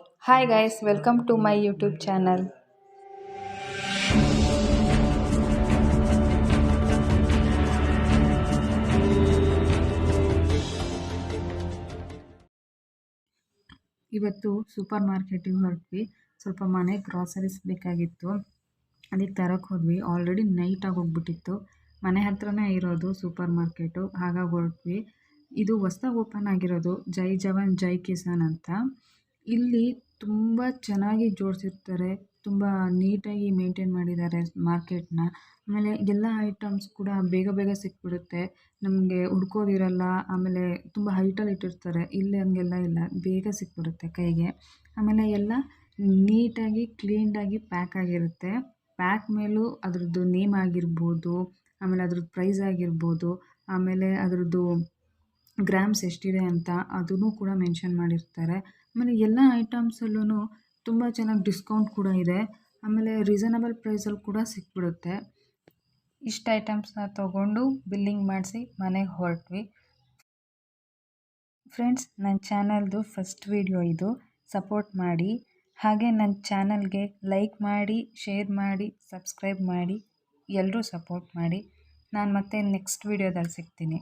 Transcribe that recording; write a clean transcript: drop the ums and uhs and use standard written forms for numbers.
Hi guys, welcome to my YouTube channel. ಇವತ್ತು super ಮಾರ್ಕೆಟಿಗೆ ಹೊರಟ್ವಿ. ಸ್ವಲ್ಪ ಮನೆ ಗ್ರಾಸರೀಸ್ ಬೇಕಾಗಿತ್ತು, ಅದಕ್ಕೆ ತರಕ್ಕೆ ಹೋದ್ವಿ. ಆಲ್ರೆಡಿ ನೈಟ್ ಆಗೋಗ್ಬಿಟ್ಟಿತ್ತು. ಮನೆ ಹತ್ರನೇ ಇರೋದು ಸೂಪರ್ ಮಾರ್ಕೆಟು, ಹಾಗಾಗಿ ಹೊರಟ್ವಿ. ಇದು ಹೊಸ್ದಾಗಿ ಓಪನ್ ಆಗಿರೋದು ಜೈ ಜವಾನ್ ಜೈ ಕಿಸಾನ್ ಅಂತ. ಇಲ್ಲಿ ತುಂಬ ಚೆನ್ನಾಗಿ ಜೋಡಿಸಿರ್ತಾರೆ, ತುಂಬ ನೀಟಾಗಿ ಮೇಂಟೈನ್ ಮಾಡಿದ್ದಾರೆ ಮಾರ್ಕೆಟ್ನ. ಆಮೇಲೆ ಎಲ್ಲ ಐಟಮ್ಸ್ ಕೂಡ ಬೇಗ ಬೇಗ ಸಿಕ್ಬಿಡುತ್ತೆ, ನಮಗೆ ಹುಡ್ಕೋದಿರಲ್ಲ. ಆಮೇಲೆ ತುಂಬ ಹೈಟಲ್ಲಿ ಇಟ್ಟಿರ್ತಾರೆ, ಇಲ್ಲಿ ಹಂಗೆಲ್ಲ ಇಲ್ಲ, ಬೇಗ ಸಿಕ್ಬಿಡುತ್ತೆ ಕೈಗೆ. ಆಮೇಲೆ ಎಲ್ಲ ನೀಟಾಗಿ ಕ್ಲೀನಾಗಿ ಪ್ಯಾಕ್ ಆಗಿರುತ್ತೆ. ಪ್ಯಾಕ್ ಮೇಲೂ ಅದ್ರದ್ದು ನೇಮ್ ಆಗಿರ್ಬೋದು, ಆಮೇಲೆ ಅದ್ರದ್ದು ಪ್ರೈಸ್ ಆಗಿರ್ಬೋದು, ಆಮೇಲೆ ಅದ್ರದ್ದು ಗ್ರಾಮ್ಸ್ ಎಷ್ಟಿದೆ ಅಂತ ಅದನ್ನು ಕೂಡ ಮೆನ್ಷನ್ ಮಾಡಿರ್ತಾರೆ. ಆಮೇಲೆ ಎಲ್ಲ ಐಟಮ್ಸಲ್ಲೂ ತುಂಬ ಚೆನ್ನಾಗಿ ಡಿಸ್ಕೌಂಟ್ ಕೂಡ ಇದೆ. ಆಮೇಲೆ ರೀಸನಬಲ್ ಪ್ರೈಸಲ್ಲಿ ಕೂಡ ಸಿಕ್ಬಿಡುತ್ತೆ. ಇಷ್ಟು ಐಟಮ್ಸ್ನ ತೊಗೊಂಡು ಬಿಲ್ಲಿಂಗ್ ಮಾಡಿಸಿ ಮನೆಗೆ ಹೊರಟ್ವಿ. ಫ್ರೆಂಡ್ಸ್, ನನ್ನ ಚಾನಲ್ದು ಫಸ್ಟ್ ವಿಡಿಯೋ ಇದು, ಸಪೋರ್ಟ್ ಮಾಡಿ. ಹಾಗೆ ನನ್ನ ಚಾನಲ್ಗೆ ಲೈಕ್ ಮಾಡಿ, ಶೇರ್ ಮಾಡಿ, ಸಬ್ಸ್ಕ್ರೈಬ್ ಮಾಡಿ, ಎಲ್ಲರೂ ಸಪೋರ್ಟ್ ಮಾಡಿ. ನಾನು ಮತ್ತೆ ನೆಕ್ಸ್ಟ್ ವಿಡಿಯೋದಲ್ಲಿ ಸಿಗ್ತೀನಿ.